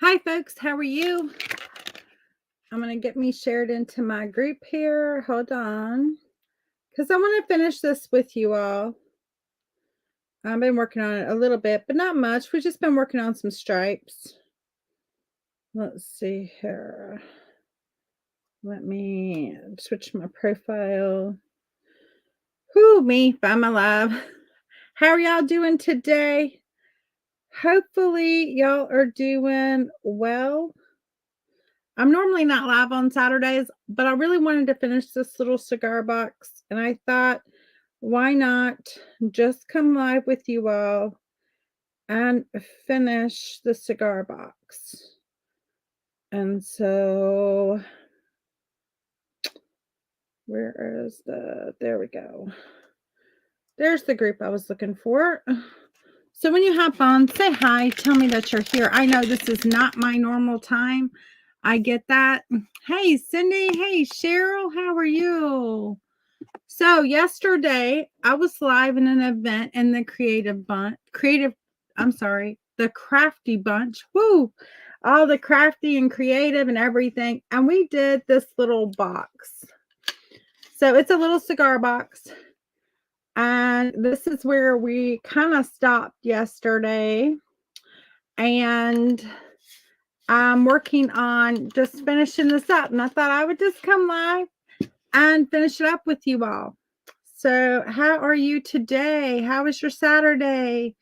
Hi, folks. How are you? I'm going to get me shared into my group here. Hold on. Because I want to finish this with you all. I've been working on it a little bit, but not much. We've just been working on some stripes. Let's see here. Let me switch my profile. Whoo, me, if I'm alive. How are y'all doing today? Hopefully, y'all are doing well. I'm normally not live on Saturdays, but I really wanted to finish this little cigar box, and I thought, why not just come live with you all and finish the cigar box? And so, where is there we go. There's the group I was looking for. So when you hop on, say hi, tell me that you're here. I know this is not my normal time. I get that. Hey, Cindy. Hey, Cheryl. How are you? So yesterday I was live in an event in the the crafty bunch. Woo! All the crafty and creative and everything. And we did this little box. So it's a little cigar box. And this is where we kind of stopped yesterday. And I'm working on just finishing this up. And I thought I would just come live and finish it up with you all. So how are you today? How was your Saturday?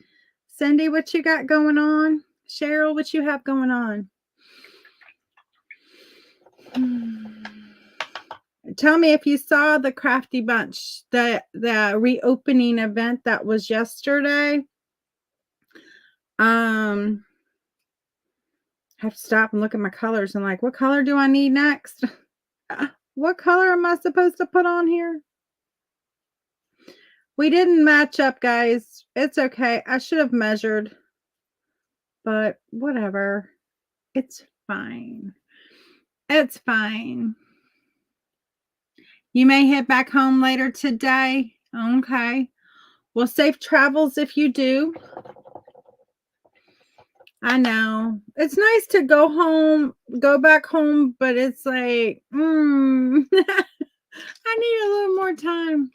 Cindy, what you got going on? Cheryl, what you have going on? Tell me if you saw the Crafty Bunch, the reopening event that was yesterday. I have to stop and look at my colors and like, what color do I need next? What color am I supposed to put on here? We didn't match up, guys. It's okay. I should have measured, but whatever. It's fine. It's fine. You may head back home later today. Okay. Well, safe travels if you do. I know. It's nice to go back home, but it's like, I need a little more time.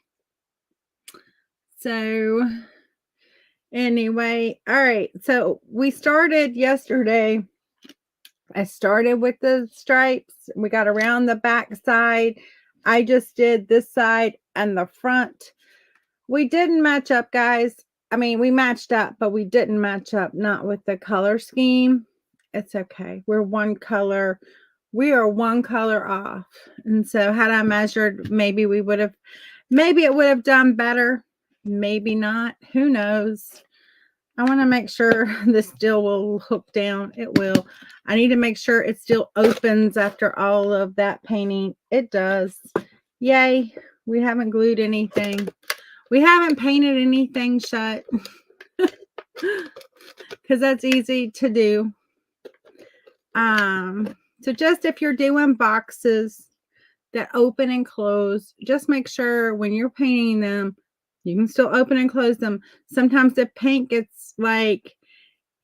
So, anyway, all right. So, we started yesterday. I started with the stripes. We got around the back side. I just did this side and the front. We didn't match up, guys. I mean, we matched up, but we didn't match up, not with the color scheme. It's okay. We're one color. We are one color off. And so had I measured, maybe it would have done better. Maybe not. Who knows? I want to make sure this still will hook down. It will. I need to make sure it still opens after all of that painting. It does. Yay. We haven't glued anything. We haven't painted anything shut. Because that's easy to do. So just if you're doing boxes that open and close, just make sure when you're painting them, you can still open and close them. Sometimes the paint gets like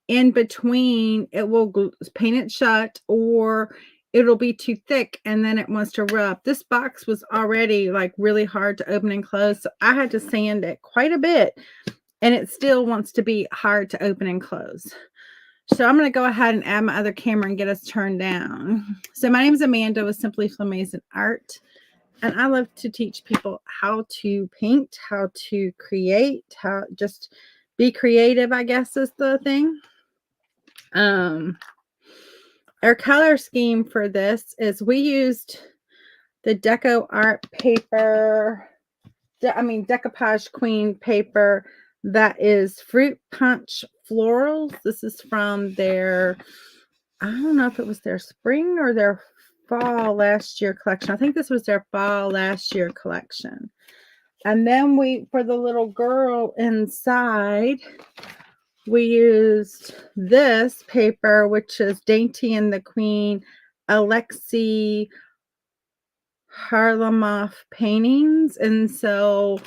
in between, it will paint it shut, or it'll be too thick and then it wants to rub. This box was already like really hard to open and close, so I had to sand it quite a bit, and it still wants to be hard to open and close. So I'm going to go ahead and add my other camera and get us turned down. So my name is Amanda with Simply Flamazing Art, and I love to teach people how to paint, how to create, how just be creative, I guess is the thing. Our color scheme for this is we used the Deco Art paper, Decoupage Queen paper that is Fruit Punch Florals. This is from their, I don't know if it was their spring or their fall last year collection. I think this was their fall last year collection. And then for the little girl inside, we used this paper, which is Dainty and the Queen Alexei Harlamov paintings. And so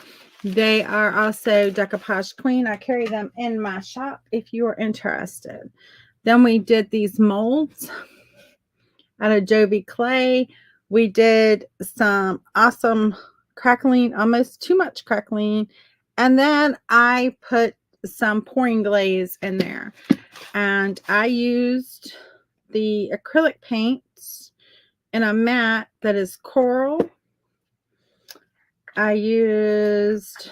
they are also Decoupage Queen. I carry them in my shop if you are interested. Then we did these molds out of Jovi clay. We did some awesome crackling, almost too much crackling. And then I put some pouring glaze in there. And I used the acrylic paints in a mat that is coral. I used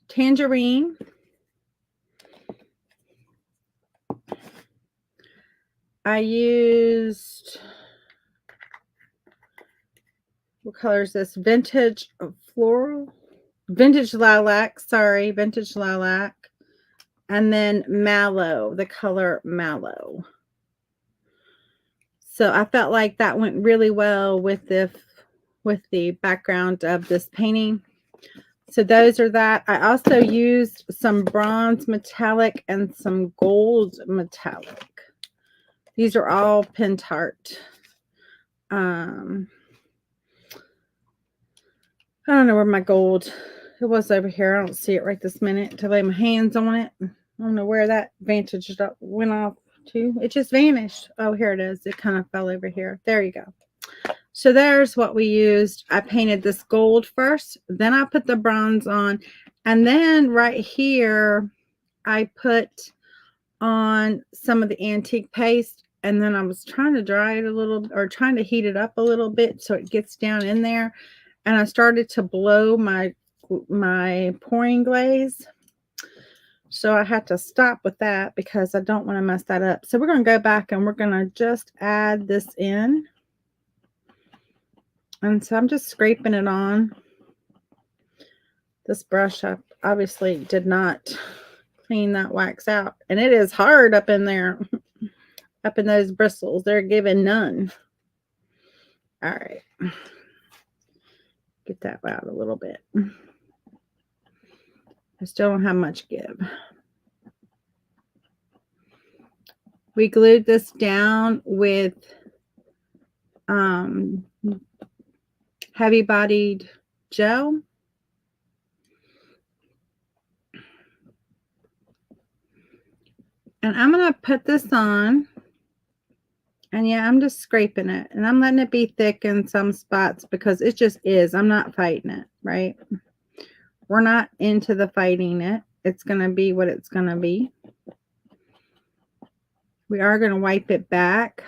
tangerine. I used, what color is this? Vintage floral? Vintage lilac, sorry, vintage lilac. And then mallow, the color mallow. So I felt like that went really well with the background of this painting. So those are that. I also used some bronze metallic and some gold metallic. These are all Pentart. I don't know where my gold, it was over here. I don't see it right this minute to lay my hands on it. I don't know where that vantage went off to. It just vanished. Oh, here it is. It kind of fell over here. There you go. So there's what we used. I painted this gold first, then I put the bronze on, and then right here I put on some of the antique paste, and then I was trying to dry it a little, or trying to heat it up a little bit so it gets down in there. And I started to blow my pouring glaze. So I had to stop with that because I don't want to mess that up. So we're going to go back and we're going to just add this in. And so I'm just scraping it on. This brush, I obviously did not clean that wax out. And it is hard up in there, up in those bristles. They're giving none. All right. Get that out a little bit. I still don't have much give. We glued this down with heavy-bodied gel. And I'm going to put this on. And yeah, I'm just scraping it. And I'm letting it be thick in some spots because it just is. I'm not fighting it, right? We're not into the fighting it. It's going to be what it's going to be. We are going to wipe it back.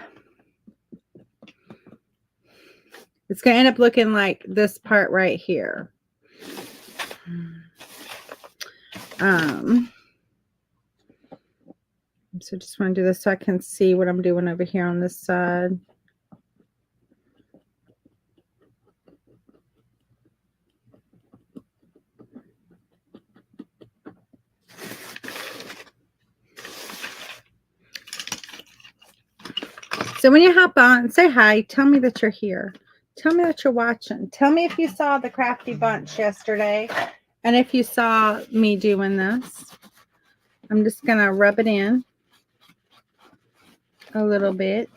It's going to end up looking like this part right here. So just want to do this so I can see what I'm doing over here on this side. So when you hop on, say hi. Tell me that you're here. Tell me that you're watching. Tell me if you saw the Crafty Bunch yesterday and if you saw me doing this. I'm just going to rub it in a little bit.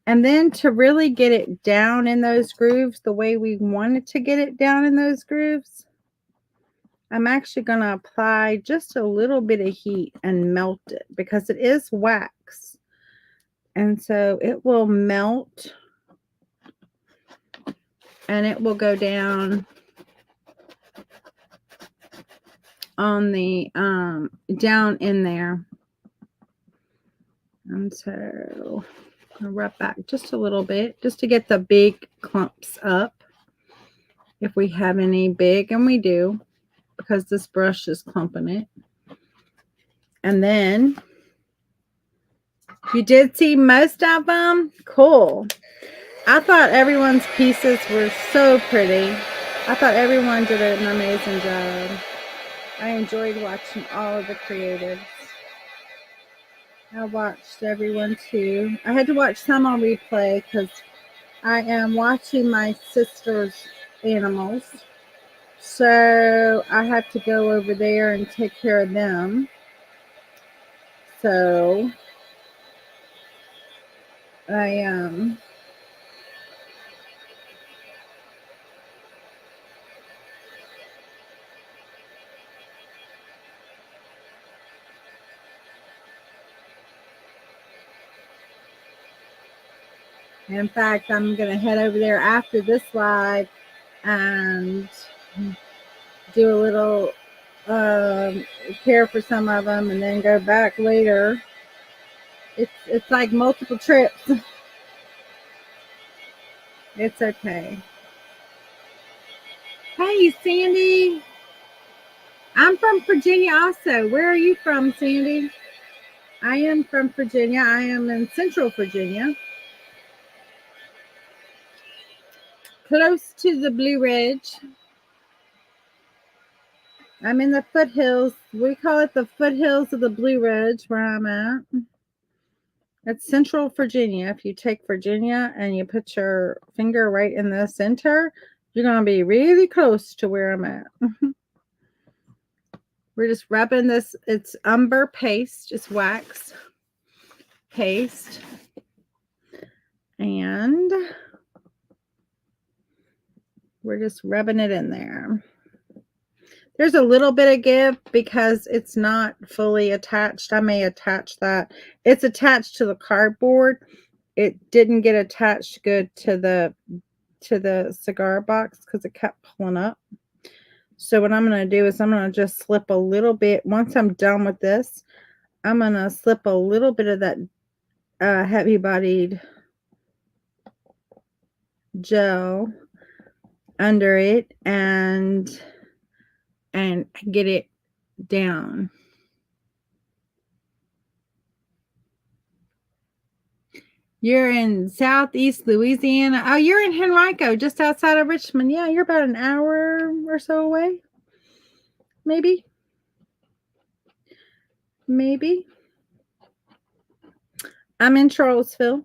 And then to really get it down in those grooves the way we wanted to get it down in those grooves, I'm actually going to apply just a little bit of heat and melt it because it is wax. And so it will melt and it will go down on the down in there. And so I'll rub back just a little bit just to get the big clumps up if we have any big, and we do because this brush is clumping it. And then you did see most of them. Cool. I thought everyone's pieces were so pretty. I thought everyone did an amazing job. I enjoyed watching all of the creatives. I watched everyone too. I had to watch some on replay because I am watching my sister's animals. So I have to go over there and take care of them. So I In fact, I'm going to head over there after this live and do a little care for some of them and then go back later. It's like multiple trips. It's okay. Hey, Sandy. I'm from Virginia also. Where are you from, Sandy? I am from Virginia. I am in Central Virginia. Close to the Blue Ridge. I'm in the foothills. We call it the foothills of the Blue Ridge where I'm at. It's Central Virginia. If you take Virginia and you put your finger right in the center, you're going to be really close to where I'm at. We're just rubbing this. It's umber paste. It's wax paste. And we're just rubbing it in there. There's a little bit of give because it's not fully attached. I may attach that. It's attached to the cardboard. It didn't get attached good to the cigar box because it kept pulling up. So what I'm going to do is I'm going to just slip a little bit. Once I'm done with this, I'm going to slip a little bit of that heavy-bodied gel under it and get it down. You're in Southeast Louisiana. Oh, you're in Henrico, just outside of Richmond. Yeah, you're about an hour or so away. Maybe. I'm in Charlottesville.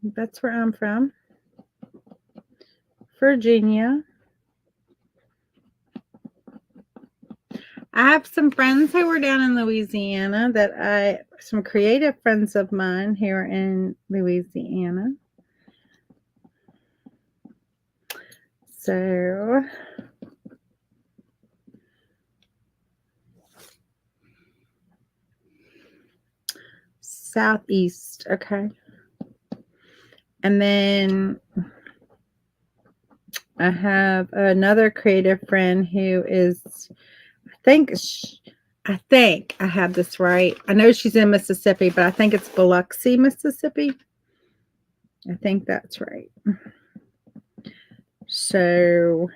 That's where I'm from. Virginia. I have some friends who were down in Louisiana some creative friends of mine here in Louisiana. So Southeast, okay. And then I have another creative friend who is, I think I have this right. I know she's in Mississippi, but I think it's Biloxi, Mississippi. I think that's right. So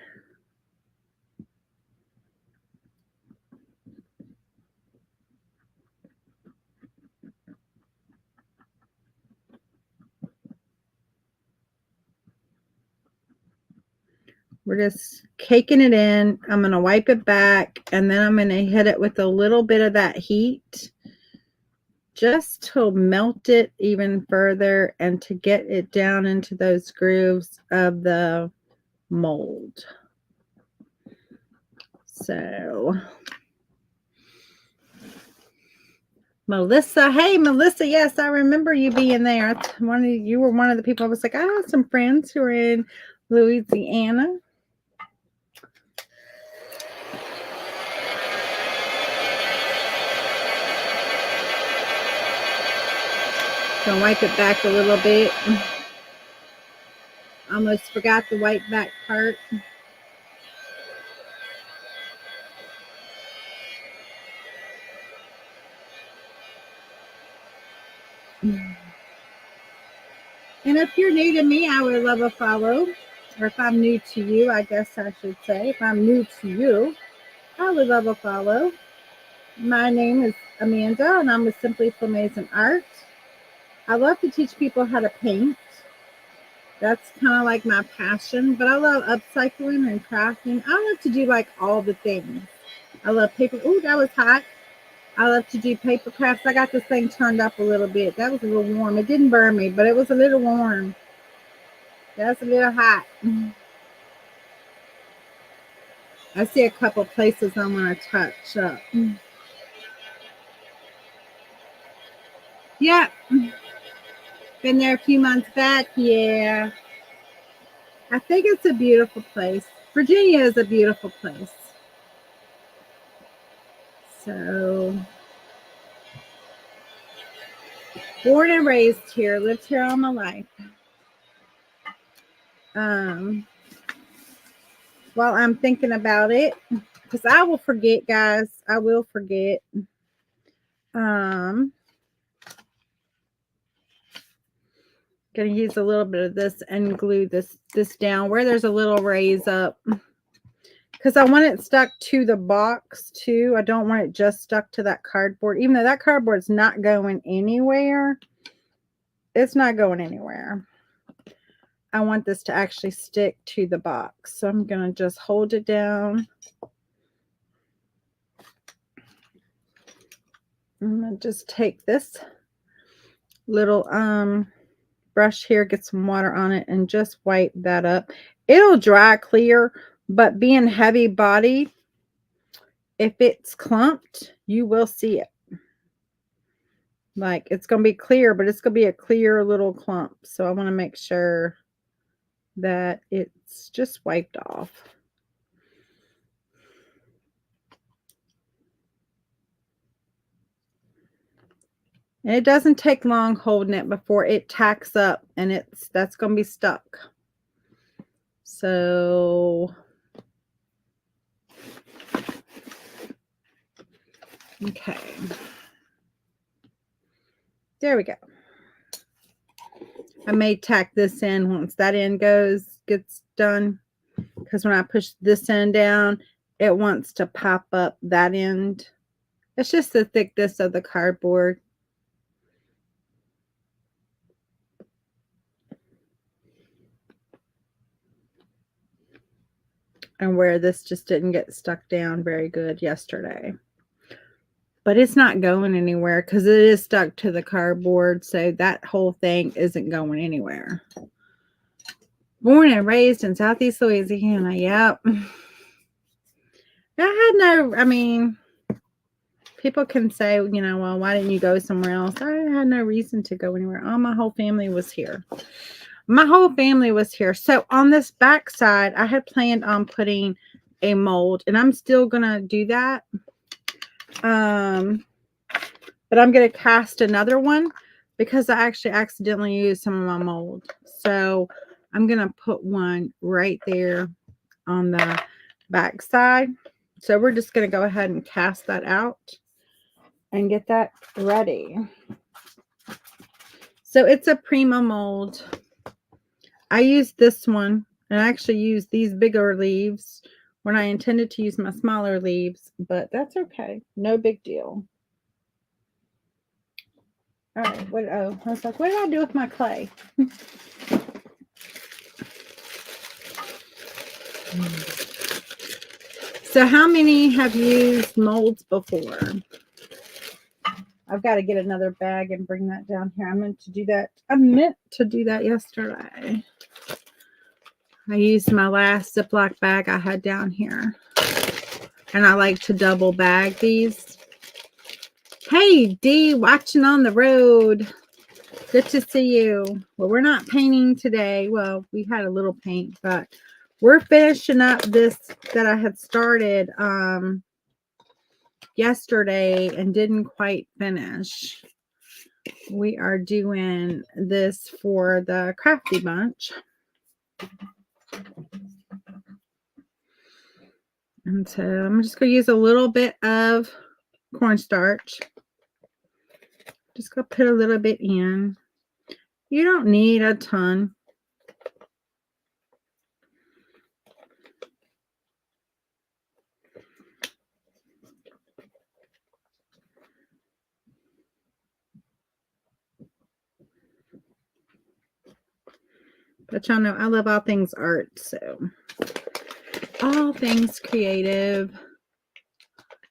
we're just caking it in. I'm going to wipe it back, and then I'm going to hit it with a little bit of that heat just to melt it even further and to get it down into those grooves of the mold. So Melissa, hey Melissa, yes, I remember you being there. You were one of the people. I was like, I have some friends who are in Louisiana. Gonna wipe it back a little bit. Almost forgot the wipe back part. And if you're new to me, I would love a follow. Or if I'm new to you, I guess I should say. If I'm new to you, I would love a follow. My name is Amanda, and I'm with Simply Flamazing Art. I love to teach people how to paint. That's kind of like my passion. But I love upcycling and crafting. I love to do like all the things. I love paper. Oh, that was hot. I love to do paper crafts. I got this thing turned up a little bit. That was a little warm. It didn't burn me, but it was a little warm. That's a little hot. I see a couple places I want to touch up. Yep. Been there a few months back. Yeah. I think it's a beautiful place. Virginia is a beautiful place. So Born and raised here, lived here all my life. While I'm thinking about it, because I will forget, guys. I will forget. Gonna use a little bit of this and glue this down where there's a little raise up, because I want it stuck to the box too. I don't want it just stuck to that cardboard, even though that cardboard's not going anywhere. It's not going anywhere. I want this to actually stick to the box, so I'm gonna just hold it down. I'm gonna just take this little brush here, get some water on it, and just wipe that up. It'll dry clear, but being heavy bodied, if it's clumped, you will see it. Like, it's gonna be clear, but it's gonna be a clear little clump. So I want to make sure that it's just wiped off. And it doesn't take long holding it before it tacks up, and that's going to be stuck. So, okay. There we go. I may tack this in once that end gets done, because when I push this end down, it wants to pop up that end. It's just the thickness of the cardboard. And where this just didn't get stuck down very good yesterday. But it's not going anywhere because it is stuck to the cardboard. So that whole thing isn't going anywhere. Born and raised in Southeast Louisiana. Yep. I mean, people can say, you know, well, why didn't you go somewhere else? I had no reason to go anywhere. Oh, my whole family was here. My whole family was here. So on this back side, I had planned on putting a mold, and I'm still going to do that. But I'm going to cast another one because I actually accidentally used some of my mold. So I'm going to put one right there on the back side. So we're just going to go ahead and cast that out and get that ready. So it's a Prima mold. I used this one, and I actually used these bigger leaves when I intended to use my smaller leaves, but that's okay. No big deal. All right. I was like, what did I do with my clay? So how many have used molds before? I've got to get another bag and bring that down here. I meant to do that yesterday. I used my last Ziploc bag I had down here. And I like to double bag these. Hey, Dee, watching on the road. Good to see you. Well, we're not painting today. Well, we had a little paint, but we're finishing up this that I had started yesterday and didn't quite finish. We are doing this for the Crafty Bunch. And so I'm just going to use a little bit of cornstarch. Just going to put a little bit in. You don't need a ton. But y'all know I love all things art, so all things creative.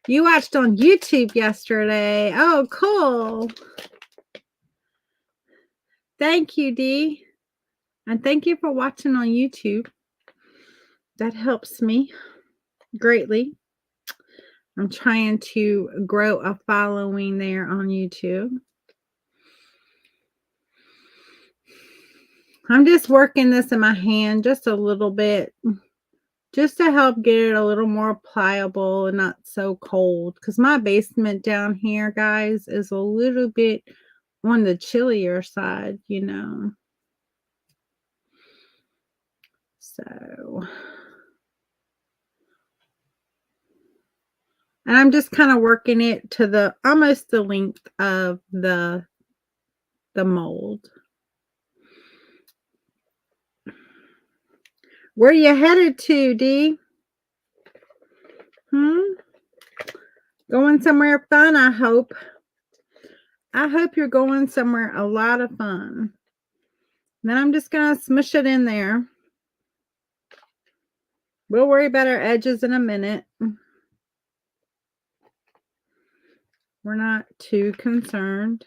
You watched on YouTube yesterday. Oh, cool. Thank you, Dee. And thank you for watching on YouTube. That helps me greatly. I'm trying to grow a following there on YouTube. I'm just working this in my hand just a little bit, just to help get it a little more pliable and not so cold. Because my basement down here, guys, is a little bit on the chillier side, you know. So, and I'm just kind of working it to the almost the length of the mold. Where you headed to, Dee? Going somewhere fun, I hope. I hope you're going somewhere a lot of fun. Then I'm just going to smush it in there. We'll worry about our edges in a minute. We're not too concerned.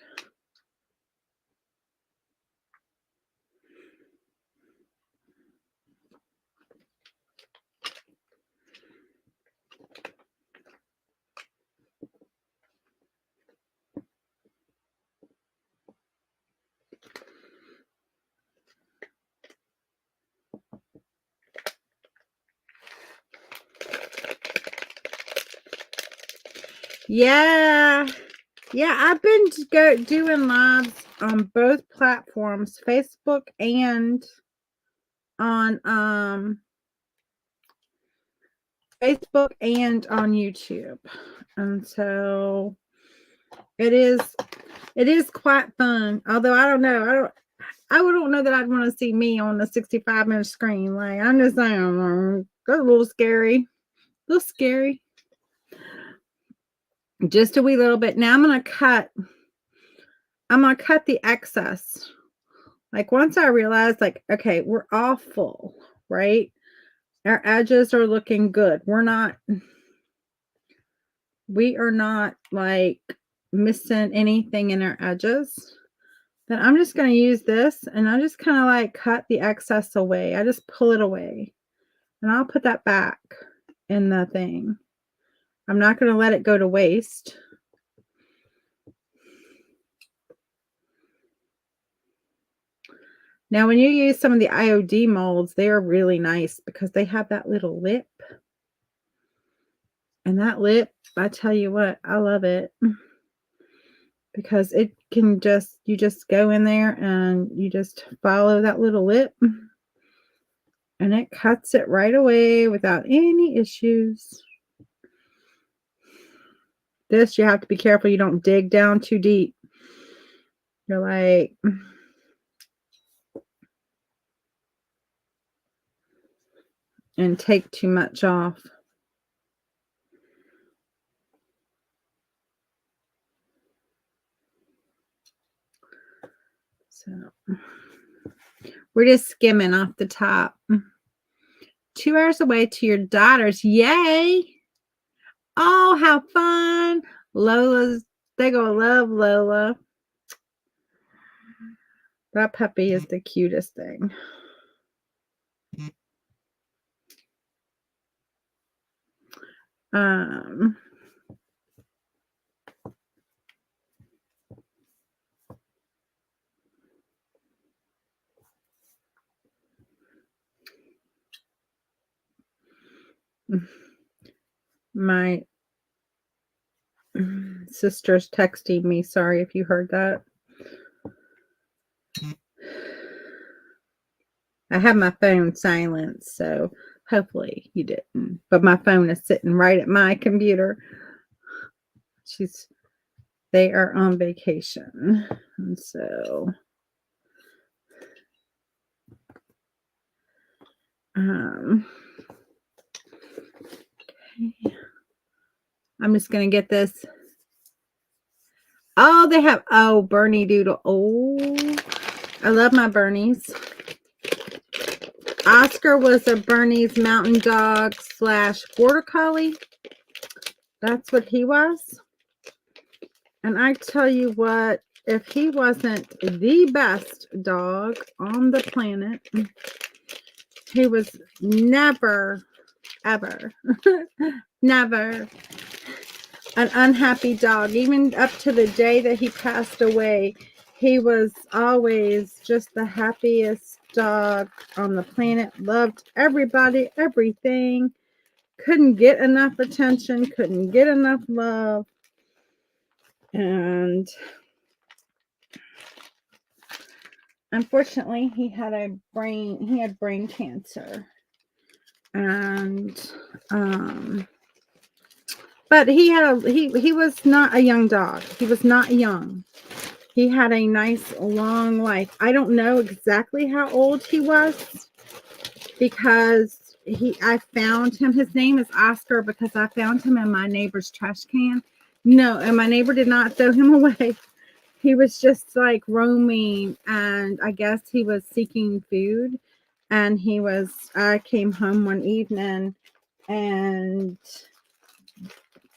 Yeah. Yeah, I've been doing lives on both platforms, Facebook and on YouTube. And so it is quite fun. Although I don't know. I don't know that I'd want to see me on a 65-inch screen. Like, I'm just saying, that's a little scary. A little scary. Just a wee little bit. Now I'm gonna cut the excess. Like, once I realized, like, okay, we're all full, right? Our edges are looking good. We are not like missing anything in our edges. Then I'm just going to use this and I just kind of like cut the excess away. I just pull it away and I'll put that back in the thing. I'm not going to let it go to waste. Now, when you use some of the IOD molds, they are really nice because they have that little lip. And that lip, I tell you what, I love it. Because it can you just go in there and you just follow that little lip. And it cuts it right away without any issues. This, you have to be careful you don't dig down too deep. You're like... and take too much off. So we're just skimming off the top. 2 hours away to your daughter's. Yay! Oh, how fun! They're gonna love Lola. That puppy is the cutest thing. My sister's texting me. Sorry if you heard that. I have my phone silenced, so hopefully you didn't. But my phone is sitting right at my computer. They are on vacation. And so okay. I'm just gonna get this. Oh, they have Bernie Doodle. Oh, I love my Bernies. Oscar was a Bernese Mountain Dog / Border Collie. That's what he was. And I tell you what, if he wasn't the best dog on the planet, he was never, ever, never an unhappy dog. Even up to the day that he passed away, he was always just the happiest dog on the planet. Loved everybody, everything. Couldn't get enough attention. Couldn't get enough love. And unfortunately, he had brain cancer. And but he was not a young dog. He was not young. He had a nice long life. I don't know exactly how old he was because I found him. His name is Oscar because I found him in my neighbor's trash can. No, and my neighbor did not throw him away. He was just like roaming, and I guess he was seeking food. And I came home one evening, and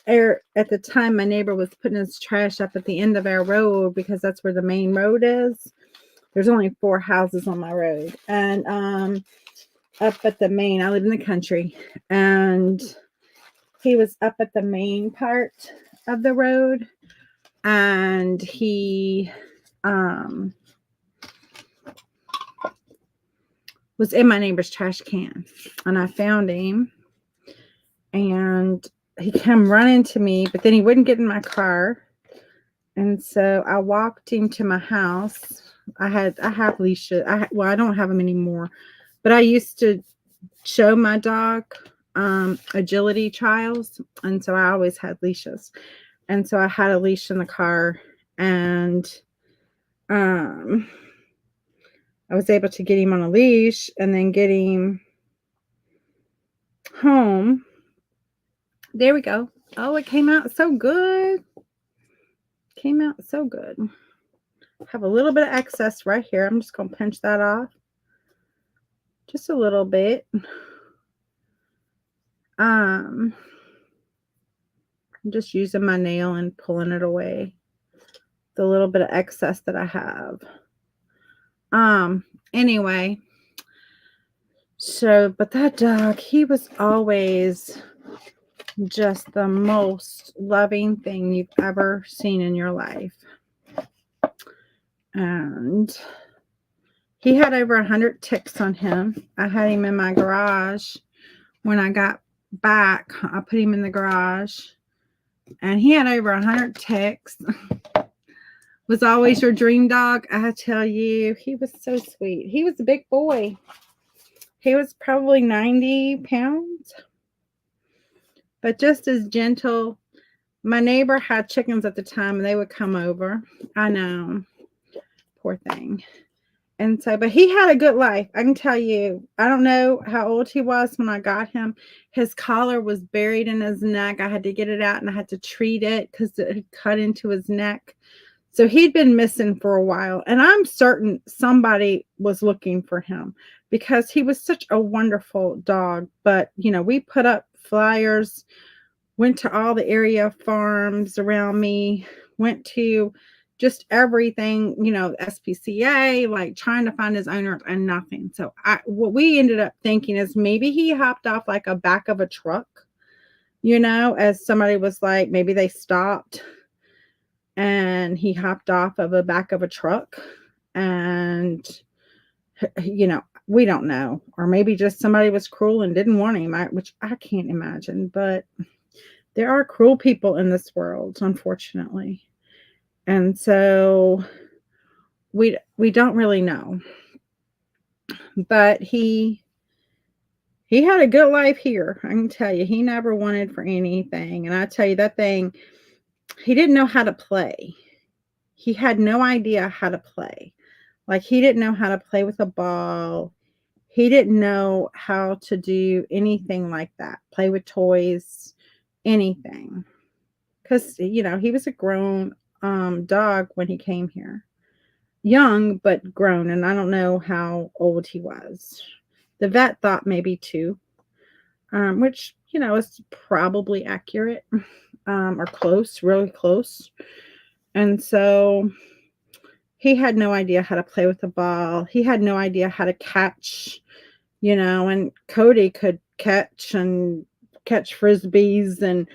at the time my neighbor was putting his trash up at the end of our road because that's where the main road is. There's only 4 houses on my road. And up at the main, I live in the country, and he was up at the main part of the road, and he was in my neighbor's trash can, and I found him, and he came running to me, but then he wouldn't get in my car. And so I walked him to my house. I have leashes. I don't have them anymore, but I used to show my dog agility trials, and so I always had leashes. And so I had a leash in the car, and I was able to get him on a leash and then get him home. There we go. Oh, it came out so good. Came out so good. Have a little bit of excess right here. I'm just going to pinch that off. Just a little bit. I'm just using my nail and pulling it away. The little bit of excess that I have. Anyway. So, but that dog, he was always just the most loving thing you've ever seen in your life. And he had over 100 ticks on him. I had him in my garage. When I got back, I put him in the garage, and he had over 100 ticks. Was always your dream dog. I tell you, he was so sweet. He was a big boy. He was probably 90 pounds, but just as gentle. My neighbor had chickens at the time, and they would come over. I know. Poor thing. And so, but he had a good life. I can tell you, I don't know how old he was when I got him. His collar was buried in his neck. I had to get it out, and I had to treat it because it had cut into his neck. So he'd been missing for a while, and I'm certain somebody was looking for him because he was such a wonderful dog. But, you know, we put up flyers, went to all the area farms around me, went to just everything, you know, SPCA, like trying to find his owner, and nothing. So what we ended up thinking is maybe he hopped off like a back of a truck, you know, as somebody was like, maybe they stopped and he hopped off of the back of a truck, and, you know, we don't know. Or maybe just somebody was cruel and didn't want him, which I can't imagine. But there are cruel people in this world, unfortunately. And so we don't really know. But he had a good life here. I can tell you, he never wanted for anything. And I tell you, that thing, he didn't know how to play. He had no idea how to play. Like, he didn't know how to play with a ball. He didn't know how to do anything like that. Play with toys, anything. Because, you know, he was a grown dog when he came here. Young, but grown. And I don't know how old he was. The vet thought maybe 2, which, you know, is probably accurate, or close, really close. And so he had no idea how to play with the ball. He had no idea how to catch, you know, and Cody could catch frisbees and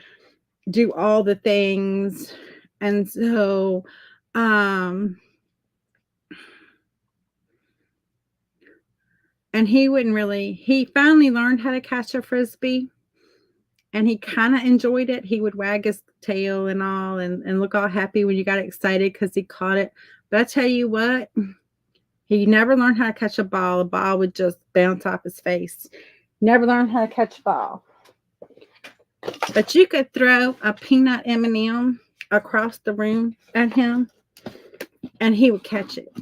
do all the things. And so, and he finally learned how to catch a frisbee, and he kind of enjoyed it. He would wag his tail and all, and look all happy when you got excited because he caught it. But I tell you what, He never learned how to catch a ball. A ball would just bounce off his face. Never learned how to catch a ball. But you could throw a peanut M&M across the room at him, and he would catch it.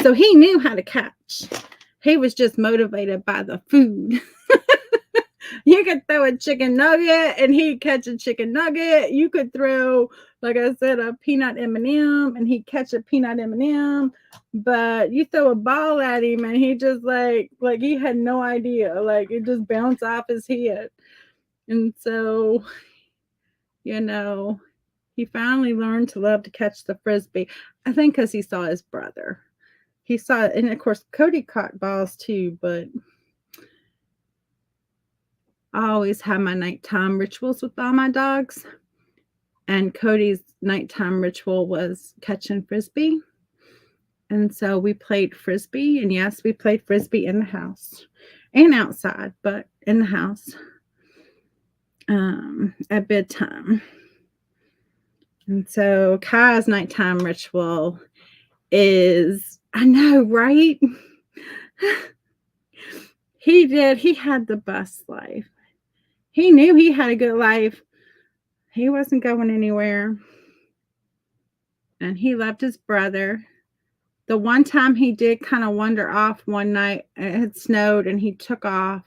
So he knew how to catch. He was just motivated by the food. You could throw a chicken nugget and he'd catch a chicken nugget. You could throw, like I said, a peanut M&M and he'd catch a peanut M&M. But you throw a ball at him and he just like he had no idea. Like it just bounced off his head. And so, he finally learned to love to catch the Frisbee. I think because he saw his brother. He saw it, and of course, Cody caught balls too, but I always have my nighttime rituals with all my dogs. And Cody's nighttime ritual was catching Frisbee. And so we played Frisbee. And yes, we played Frisbee in the house and outside, but in the house at bedtime. And so Kai's nighttime ritual is, I know, right? He had the best life. He knew he had a good life. He wasn't going anywhere. And he loved his brother. The one time he did kind of wander off one night, it had snowed and he took off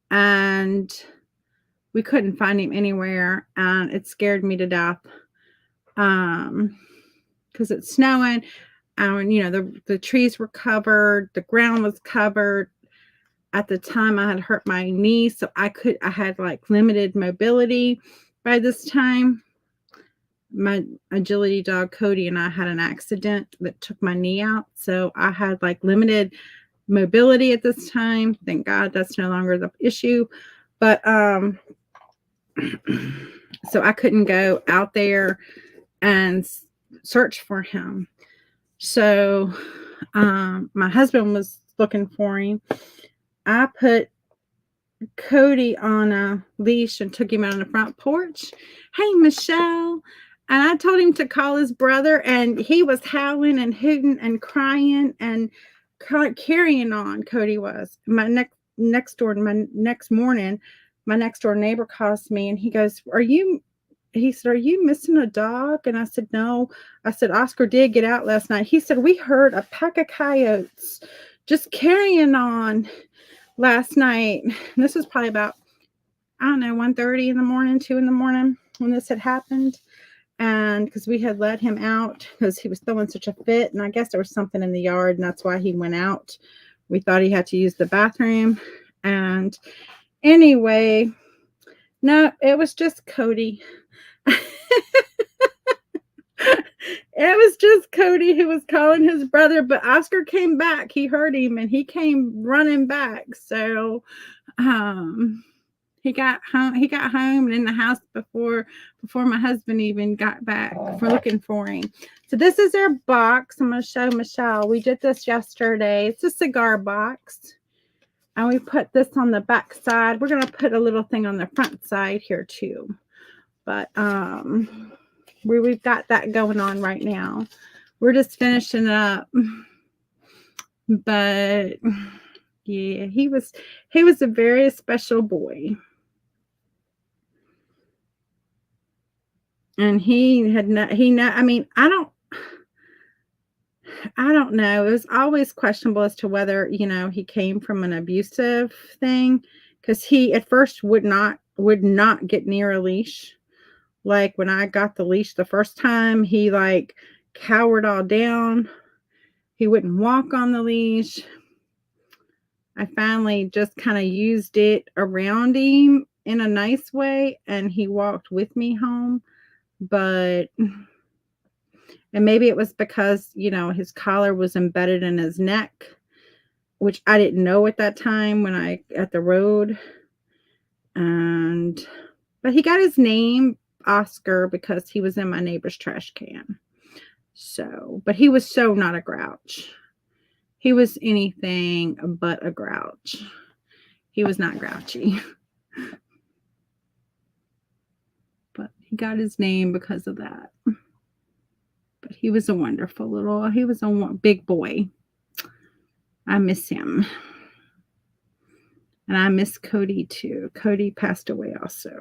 and we couldn't find him anywhere. And it scared me to death. Because it's snowing. And, the trees were covered. The ground was covered. At the time I had hurt my knee, so I had like limited mobility by this time. My agility dog Cody and I had an accident that took my knee out, so I had like limited mobility at this time. Thank God that's no longer the issue. But so I couldn't go out there and search for him. So my husband was looking for him. I put Cody on a leash and took him out on the front porch. Hey, Michelle. And I told him to call his brother, and he was howling and hooting and crying and carrying on. Cody was. My next door morning, my next door neighbor calls me and he goes, he said, are you missing a dog? And I said, no. I said, Oscar did get out last night. He said, we heard a pack of coyotes just carrying on last night. And this was probably about, 1:30 in the morning, 2 in the morning when this had happened. And because we had let him out because he was throwing such a fit. And I guess there was something in the yard and that's why he went out. We thought he had to use the bathroom. And anyway, no, it was just Cody. It was just Cody who was calling his brother, but Oscar came back. He heard him and he came running back. So he got home and in the house before my husband even got back for looking for him. So this is our box. I'm going to show Michelle. We did this yesterday. It's a cigar box. And we put this on the back side. We're going to put a little thing on the front side here too. But we've got that going on right now. We're just finishing up. But yeah, he was a very special boy. And I don't know. It was always questionable as to whether, he came from an abusive thing, because he at first would not get near a leash. Like when I got the leash the first time, he like cowered all down. He wouldn't walk on the leash. I finally just kind of used it around him in a nice way, and he walked with me home. And maybe it was because, his collar was embedded in his neck, which I didn't know at that time at the road. But he got his name Oscar because he was in my neighbor's trash can. So, but he was so not a grouch. He was anything but a grouch. He was not grouchy. But he got his name because of that. But he was a big boy. I miss him. And I miss Cody too. Cody passed away also.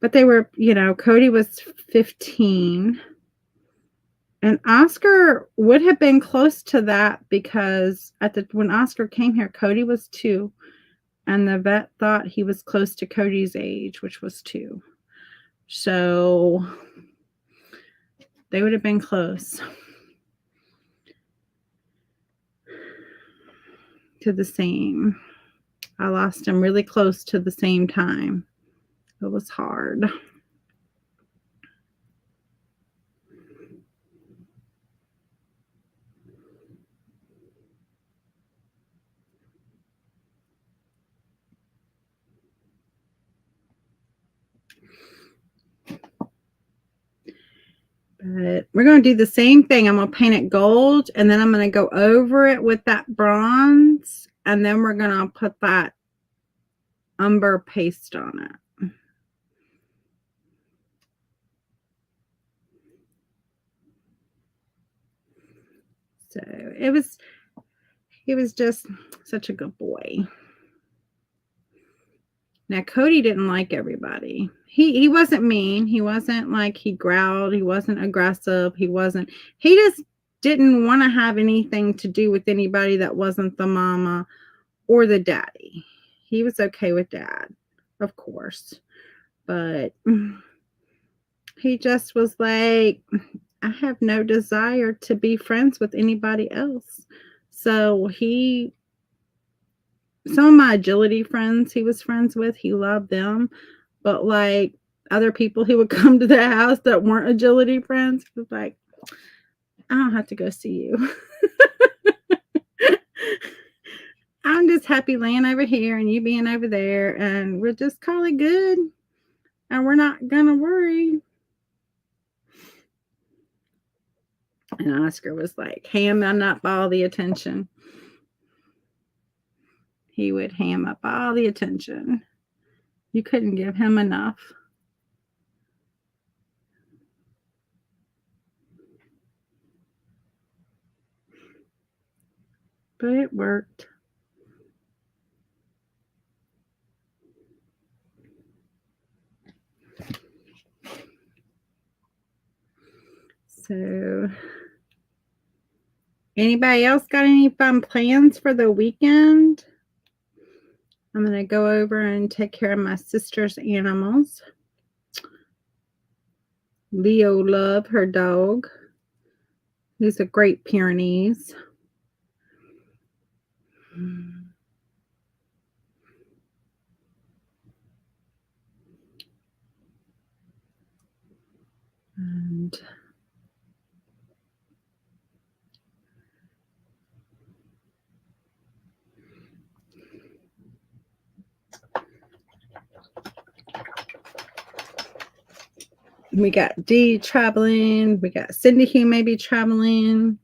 But they were, Cody was 15. And Oscar would have been close to that because when Oscar came here, Cody was 2. And the vet thought he was close to Cody's age, which was 2. So they would have been close to the same. I lost him really close to the same time. It was hard. But we're going to do the same thing. I'm going to paint it gold, and then I'm going to go over it with that bronze, and then we're going to put that umber paste on it. So he was just such a good boy. Now, Cody didn't like everybody. He wasn't mean. He wasn't like he growled. He wasn't aggressive. He just didn't want to have anything to do with anybody that wasn't the mama or the daddy. He was okay with dad, of course. But he just was like, I have no desire to be friends with anybody else. So some of my agility friends he was friends with, he loved them. But like other people who would come to their house that weren't agility friends, he was like, I don't have to go see you. I'm just happy laying over here and you being over there, and we'll just call it good. And we're not going to worry. And Oscar was like, hamming up all the attention. He would ham up all the attention. You couldn't give him enough. But it worked. So, anybody else got any fun plans for the weekend? I'm going to go over and take care of my sister's animals. Leo Love, her dog. He's a Great Pyrenees. And we got Dee traveling. We got Cindy who may be traveling.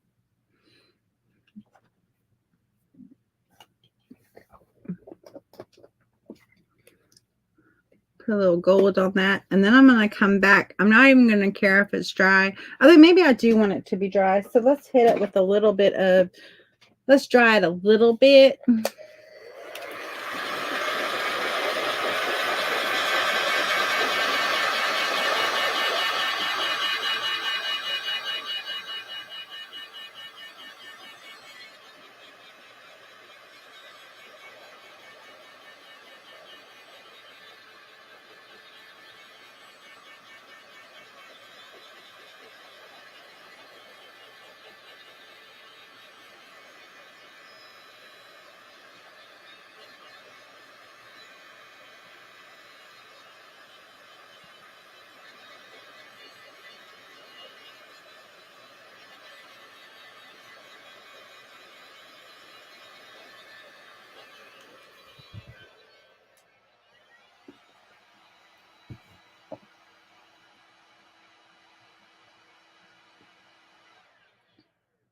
Put a little gold on that. And then I'm going to come back. I'm not even going to care if it's dry. Although maybe I do want it to be dry. So let's hit it with a little bit of, let's dry it a little bit.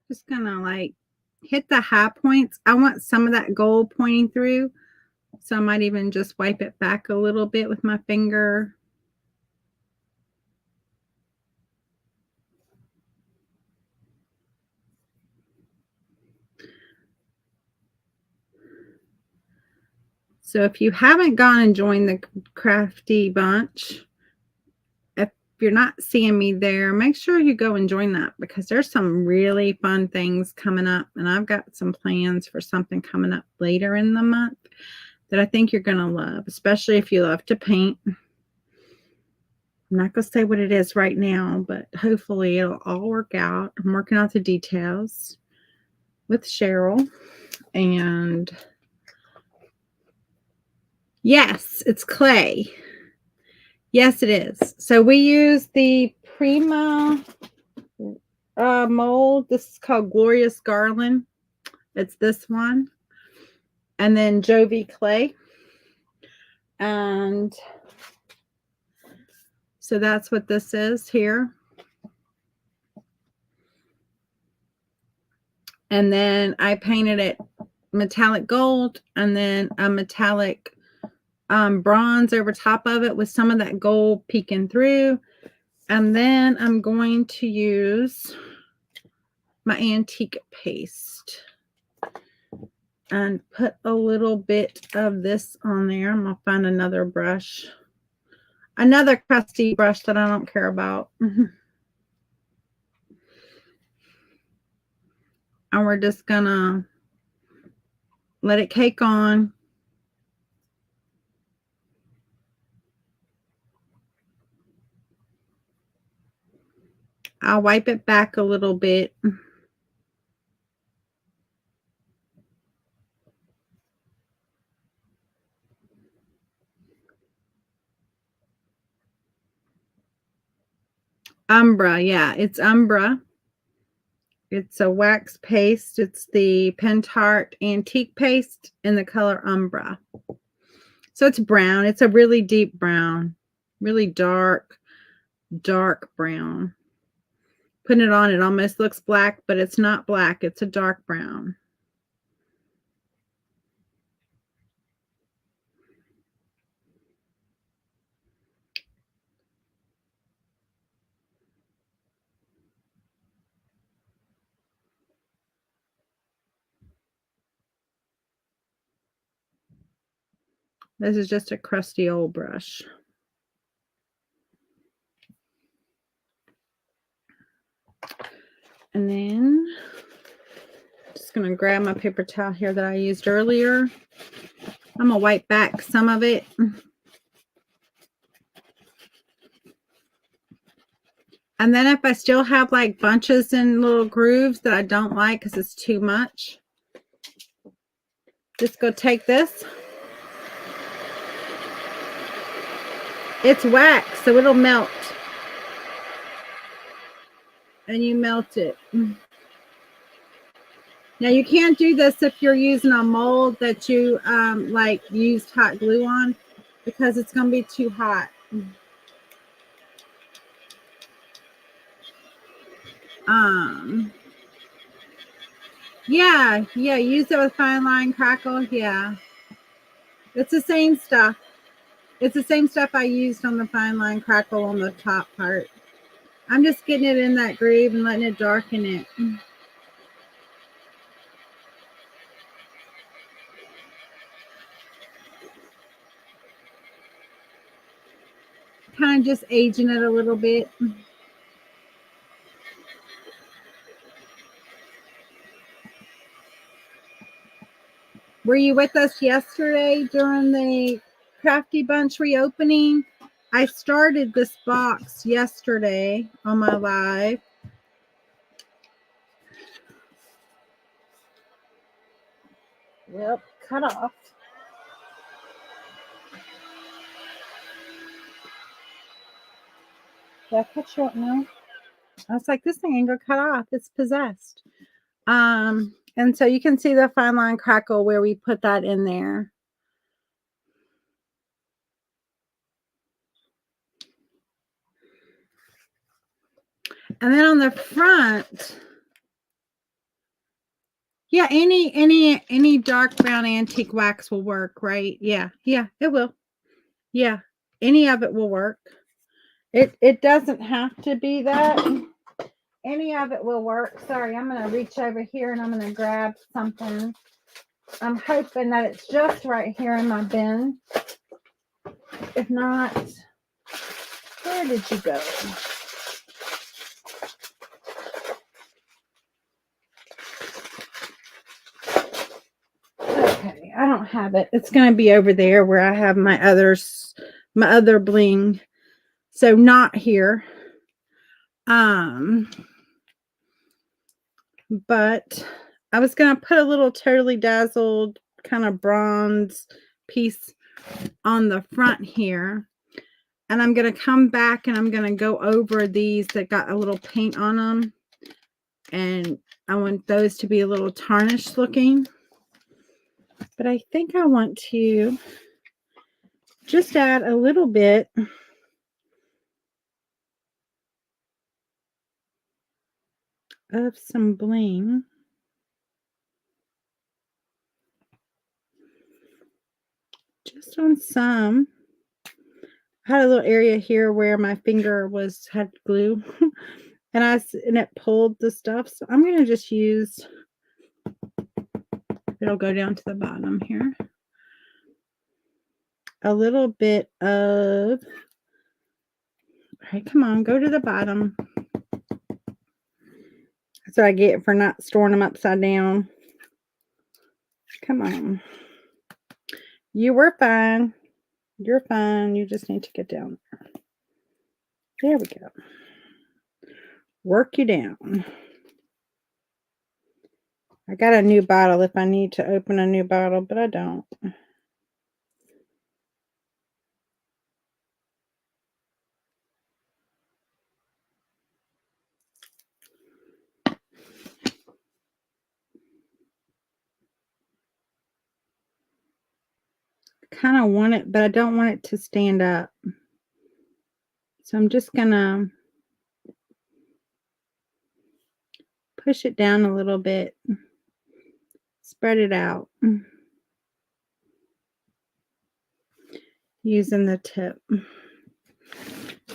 Just gonna like hit the high points. I want some of that gold pointing through. So I might even just wipe it back a little bit with my finger. So if you haven't gone and joined the Crafty Bunch, if you're not seeing me there, make sure you go and join that because there's some really fun things coming up. And I've got some plans for something coming up later in the month that I think you're going to love, especially if you love to paint. I'm not going to say what it is right now, but hopefully it'll all work out. I'm working out the details with Cheryl. And yes, it's clay. Yes, it is. So we use the Prima mold. This is called Glorious Garland. It's this one. And then Jovi clay. And so that's what this is here. And then I painted it metallic gold and then a metallic bronze over top of it with some of that gold peeking through. And then I'm going to use my antique paste and put a little bit of this on there. I'm going to find another brush. Another crusty brush that I don't care about. And we're just going to let it cake on. I'll wipe it back a little bit. Umbra, yeah, it's Umbra. It's a wax paste. It's the Pentart Antique Paste in the color Umbra. So it's brown. It's a really deep brown, really dark brown. Putting it on, it almost looks black, but it's not black. It's a dark brown. This is just a crusty old brush. And then just going to grab my paper towel here that I used earlier. I'm going to wipe back some of it. And then if I still have like bunches and little grooves that I don't like because it's too much, just go take this. It's wax, so it'll melt. And you melt it. Now you can't do this if you're using a mold that you like used hot glue on because it's going to be too hot. Yeah, use it with fine line crackle. Yeah, it's the same stuff. It's the same stuff I used on the fine line crackle on the top part. I'm just getting it in that groove and letting it darken it. Kind of just aging it a little bit. Were you with us yesterday during the Crafty Bunch reopening? I started this box yesterday on my live. Yep, cut off. Did I cut short? No. I was like, this thing ain't gonna cut off. It's possessed. And so you can see the fine line crackle where we put that in there. And then on the front, yeah, any dark brown antique wax will work, right? Yeah, it will. Yeah, any of it will work. It doesn't have to be that. Any of it will work. Sorry, I'm going to reach over here and I'm going to grab something I'm hoping that it's just right here in my bin. If not, where did you go? Okay, I don't have it. It's going to be over there where I have my other bling. So not here. But I was going to put a little totally dazzled kind of bronze piece on the front here. And I'm going to come back and I'm going to go over these that got a little paint on them. And I want those to be a little tarnished looking. But I think I want to just add a little bit of some bling. Just on some. I had a little area here where my finger had glue. and it pulled the stuff. So I'm going to just use, it'll go down to the bottom here, a little bit of, all right, come on, go to the bottom. That's what I get for not storing them upside down. Come on. You were fine. You're fine. You just need to get down there. There we go. Work you down. I got a new bottle if I need to open a new bottle, but I don't. Kind of want it, but I don't want it to stand up. So I'm just gonna push it down a little bit, spread it out using the tip.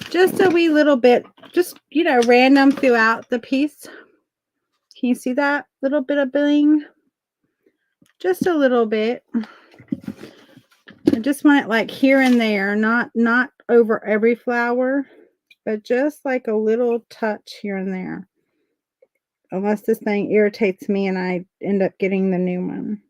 Just a wee little bit, just, random throughout the piece. Can you see that little bit of bling? Just a little bit. I just want it like here and there, not over every flower, but just like a little touch here and there. Unless this thing irritates me and I end up getting the new one.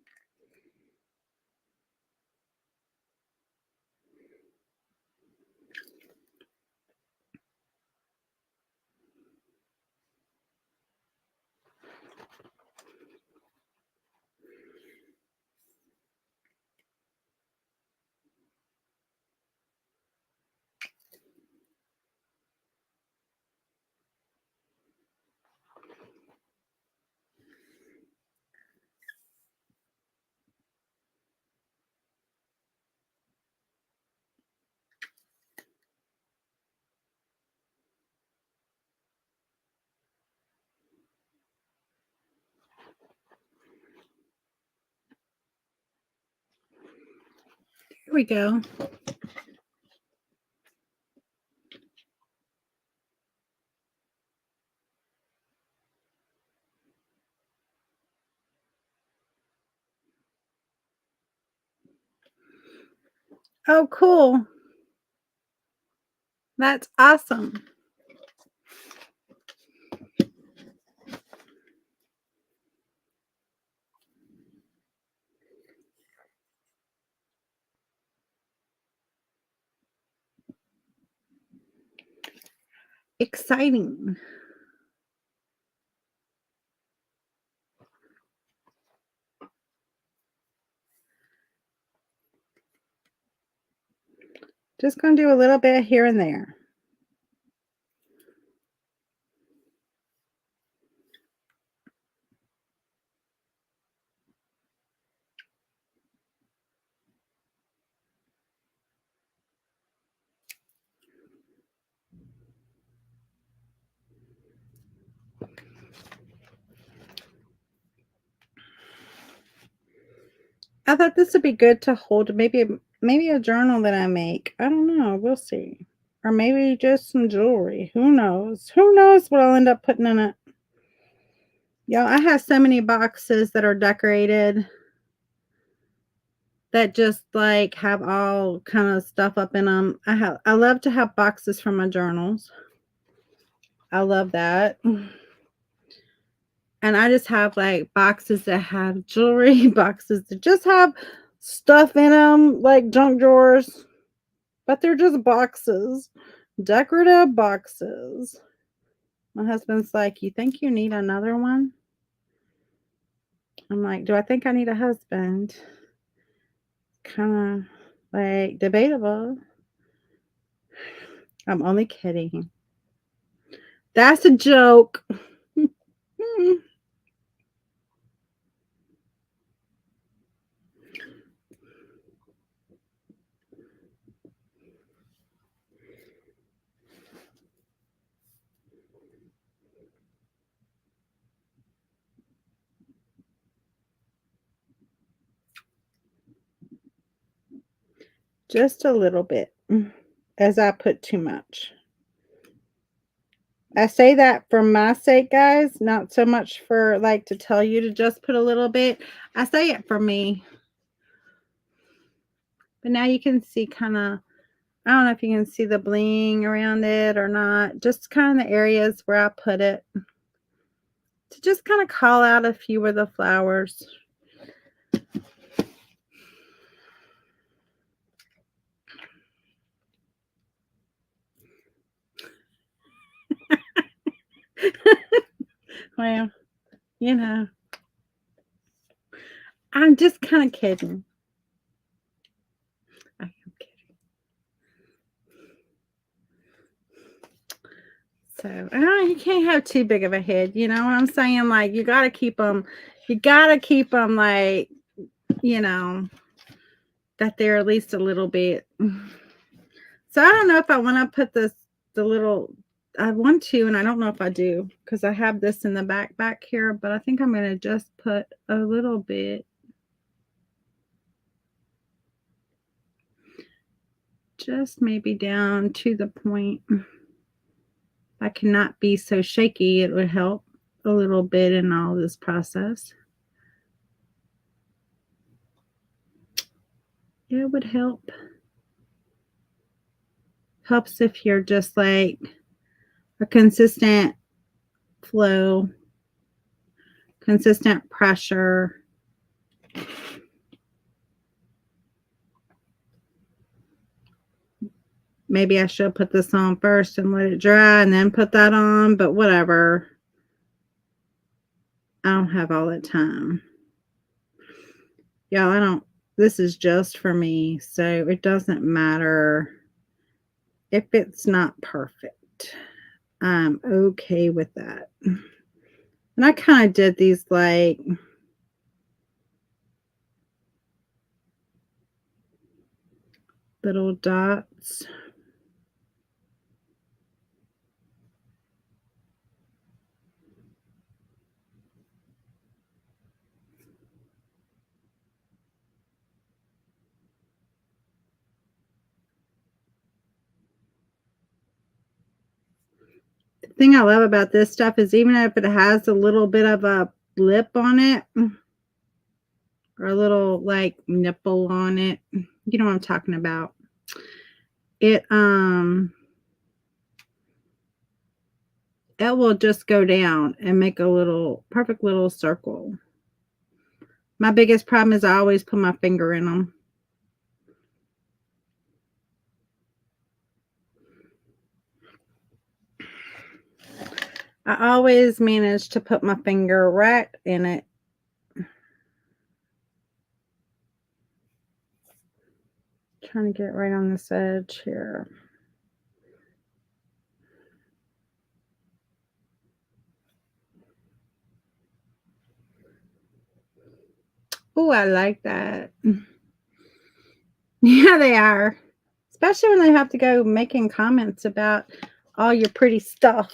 Here we go. Oh, cool. That's awesome. Exciting. Just going to do a little bit here and there. I thought this would be good to hold maybe a journal that I make. I don't know. We'll see. Or maybe just some jewelry. Who knows? Who knows what I'll end up putting in it? Y'all, I have so many boxes that are decorated. that just, like, have all kind of stuff up in them. I love to have boxes for my journals. I love that. And I just have, like, boxes that have jewelry, boxes that just have stuff in them, like junk drawers, but they're just boxes, decorative boxes. My husband's like, "You think you need another one?" I'm like, "Do I think I need a husband?" Kinda, like, debatable. I'm only kidding. That's a joke. Just a little bit, as I put too much. I say that for my sake, guys, not so much for, like, to tell you to just put a little bit. I say it for me. But now you can see kinda, I don't know if you can see the bling around it or not, just kinda the areas where I put it to just kinda call out a few of the flowers. Well, you know, I'm just kinda kidding. I am kidding. So, you can't have too big of a head, you know what I'm saying? Like, you gotta keep them, like, you know, that they're at least a little bit. So, I don't know if I wanna put the little, I want to, and I don't know if I do, because I have this in the back here, but I think I'm gonna just put a little bit, just maybe down to the point. I cannot be so shaky, it would help a little bit in all this process. It would help. Helps if you're just like a consistent flow, consistent pressure. Maybe I should put this on first and let it dry and then put that on, but whatever. I don't have all that time. Yeah, I don't, this is just for me, so it doesn't matter if it's not perfect. I'm okay with that. And I kind of did these like little dots. The thing I love about this stuff is even if it has a little bit of a lip on it or a little like nipple on it, you know what I'm talking about. It it will just go down and make a little perfect little circle. My biggest problem is I always put my finger in them. I always manage to put my finger right in it. Trying to get right on this edge here. Oh, I like that. Yeah, they are. Especially when they have to go making comments about all your pretty stuff.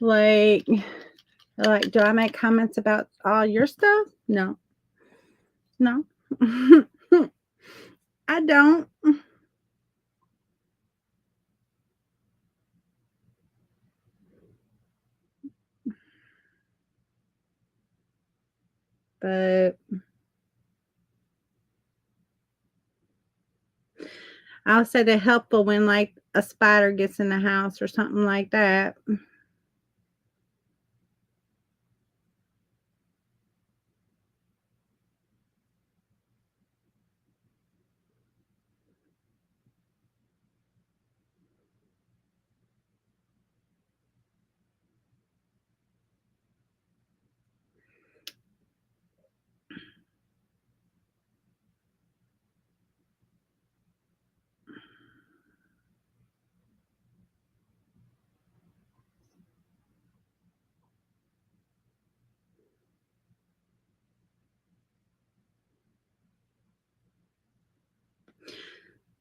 Like, do I make comments about all your stuff? No. No. I don't. But I'll say they're helpful when, like, a spider gets in the house or something like that.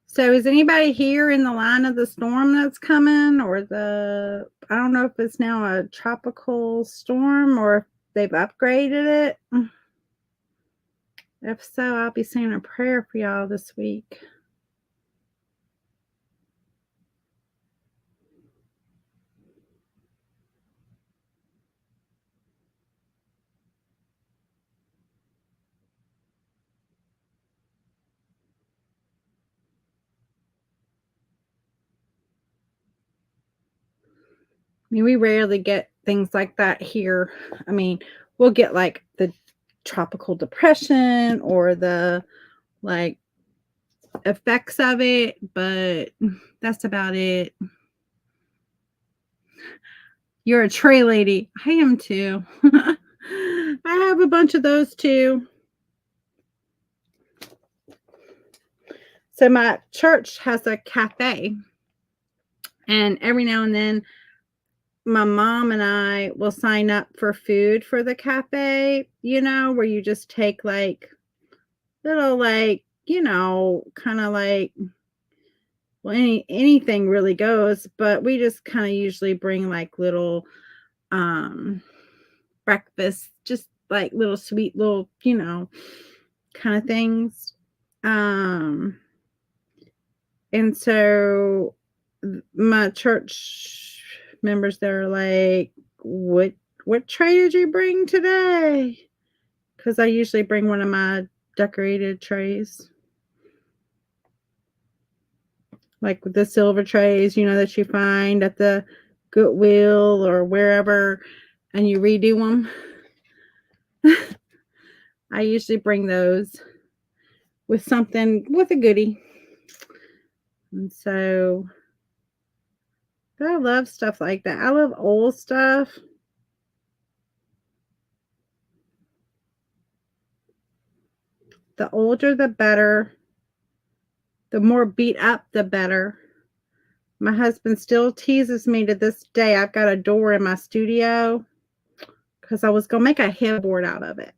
So is anybody here in the line of the storm that's coming, or I don't know if it's now a tropical storm or if they've upgraded it. If so, I'll be saying a prayer for y'all this week. I mean, we rarely get things like that here. I mean, we'll get like the tropical depression or the like effects of it, but that's about it. You're a tray lady. I am too. I have a bunch of those too. So my church has a cafe, and every now and then my mom and I will sign up for food for the cafe, where you just take like little like, kind of like well anything really goes, but we just kind of usually bring like little um breakfast, just like little sweet little, kind of things. Um and so my church members, they're like, what tray did you bring today? Because I usually bring one of my decorated trays, like the silver trays, that you find at the Goodwill or wherever, and you redo them. I usually bring those with a goodie. And so I love stuff like that. I love old stuff. The older, the better. The more beat up, the better. My husband still teases me to this day. I've got a door in my studio because I was going to make a headboard out of it.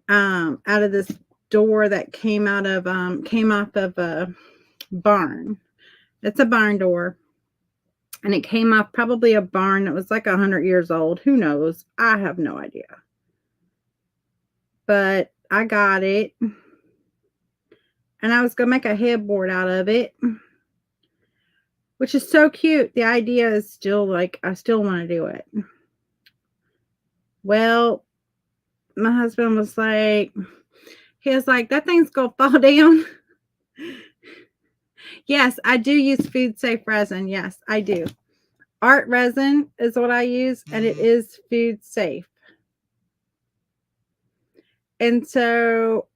Out of this door that came off of a barn. It's a barn door. And it came off probably a barn that was like 100 years old. Who knows? I have no idea. But I got it. And I was going to make a headboard out of it, which is so cute. The idea is still like, I still want to do it. Well, my husband was like, that thing's going to fall down. Yes, I do use food safe resin. Yes, I do. Art resin is what I use, and it is food safe. And so,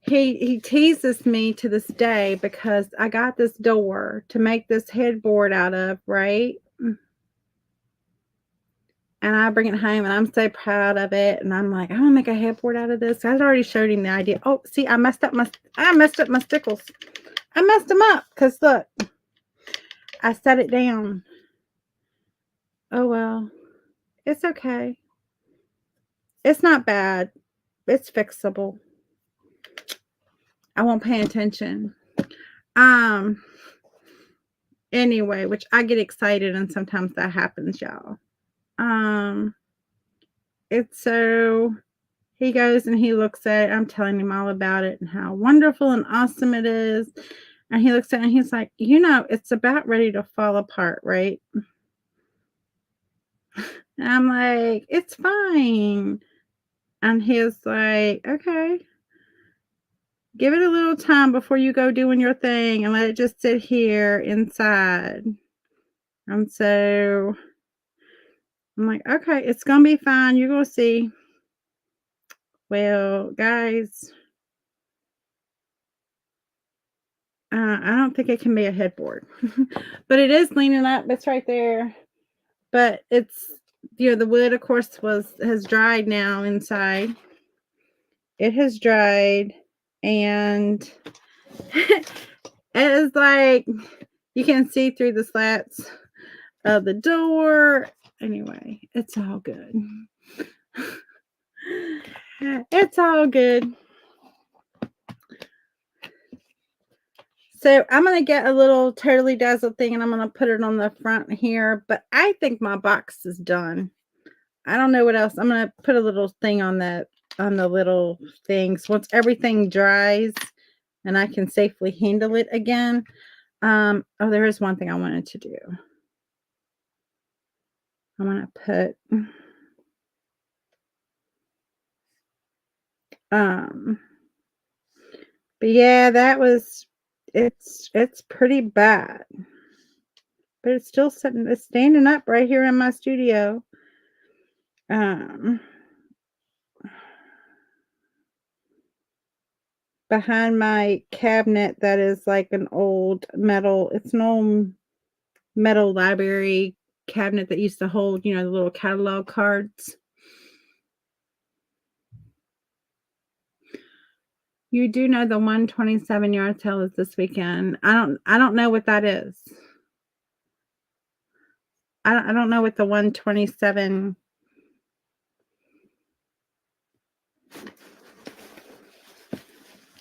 he teases me to this day because I got this door to make this headboard out of, right? And I bring it home and I'm so proud of it. And I'm like, I'm gonna make a headboard out of this. I'd already showed him the idea. Oh, see, I messed up my stickles. I messed them up because look, I set it down. Oh well, it's okay. It's not bad. It's fixable. I won't pay attention. Anyway, which I get excited and sometimes that happens, y'all. It's so he goes and he looks at it. I'm telling him all about it and how wonderful and awesome it is. And he looks at it and he's like, it's about ready to fall apart, right? And I'm like, it's fine. And he's like, okay, give it a little time before you go doing your thing and let it just sit here inside. And so I'm like, okay, it's going to be fine. You're going to see. Well, guys, I don't think it can be a headboard, but it is leaning up. It's right there. But it's, the wood, of course, has dried now inside. It has dried, and it is like you can see through the slats of the door. Anyway, it's all good. It's all good. So I'm going to get a little Totally Dazzled thing and I'm going to put it on the front here. But I think my box is done. I don't know what else. I'm going to put a little thing on the little things once everything dries and I can safely handle it again. Oh, there is one thing I wanted to do. I'm going to put but yeah, it's pretty bad. But it's still it's standing up right here in my studio. Behind my cabinet that is like an old metal, it's an old metal library cabinet that used to hold, the little catalog cards. You do know the 127 yard sale is this weekend. I don't know what that is. I don't know what the 127.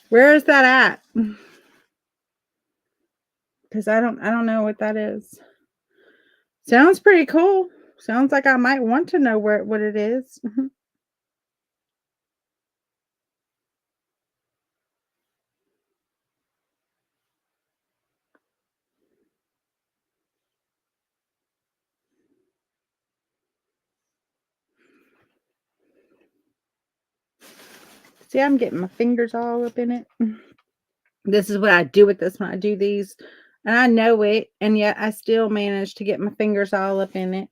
Where is that at? Because I don't know what that is. Sounds pretty cool. Sounds like I might want to know what it is. See, I'm getting my fingers all up in it. This is what I do with this when I do these. And I know it, and yet I still manage to get my fingers all up in it.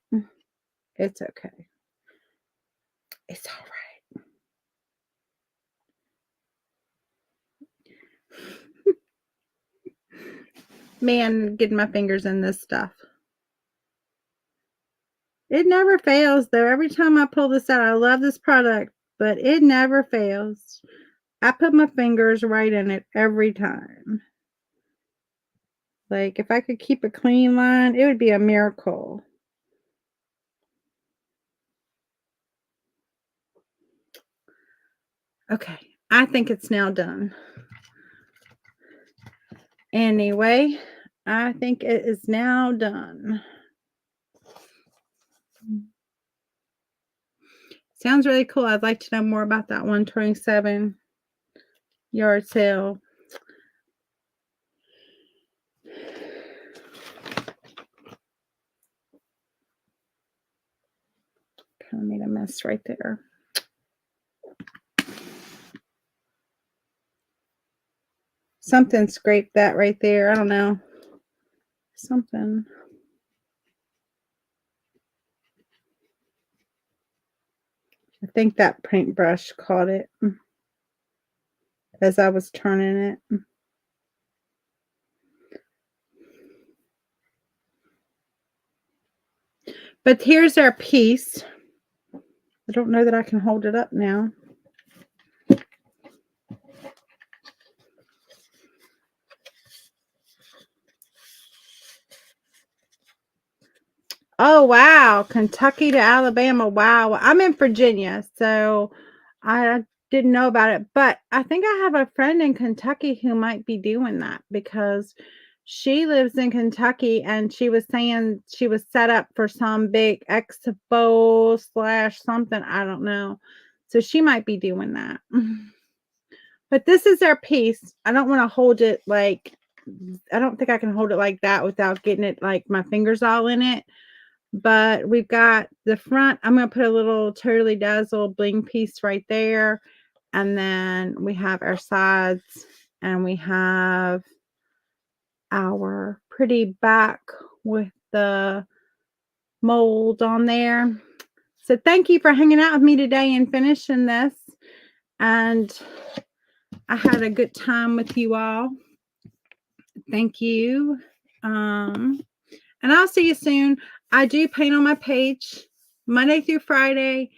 It's okay. It's all right. Man, getting my fingers in this stuff. It never fails, though. Every time I pull this out, I love this product, but it never fails. I put my fingers right in it every time. Like, if I could keep a clean line, it would be a miracle. Okay, I think it's now done. Anyway, I think it is now done. Sounds really cool. I'd like to know more about that 127 yard sale. Kind of made a mess right there. Something scraped that right there. I don't know. Something. I think that paintbrush caught it as I was turning it. But here's our piece. I don't know that I can hold it up now. Oh, wow. Kentucky to Alabama. Wow. I'm in Virginia, so I didn't know about it. But I think I have a friend in Kentucky who might be doing that because she lives in Kentucky and she was saying she was set up for some big expo / something. I don't know. So she might be doing that. But this is their piece. I don't want to hold it like, I don't think I can hold it like that without getting it like my fingers all in it. but we've got the front. I'm going to put a little Totally Dazzle bling piece right there. And then we have our sides, and we have our pretty back with the mold on there. So thank you for hanging out with me today and finishing this. And I had a good time with you all. Thank you. And I'll see you soon. I do paint on my page Monday through Friday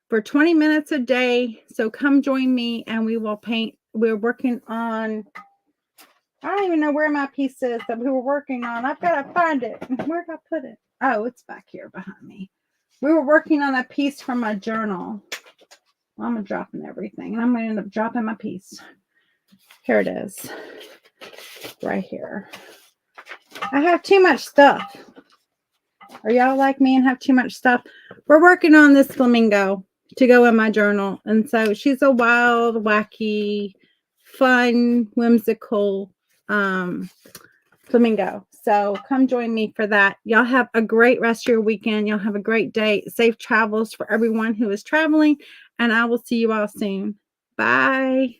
for 20 minutes a day. So come join me and we will paint. We're working on, I don't even know where my piece is that we were working on. I've got to find it. Where did I put it? Oh, it's back here behind me. We were working on a piece from my journal. I'm dropping everything, and I'm going to end up dropping my piece. Here it is. Right here. I have too much stuff. Are y'all like me and have too much stuff? We're working on this flamingo to go in my journal. And so she's a wild, wacky, fun, whimsical flamingo. So come join me for that. Y'all have a great rest of your weekend. Y'all have a great day. Safe travels for everyone who is traveling. And I will see you all soon. Bye.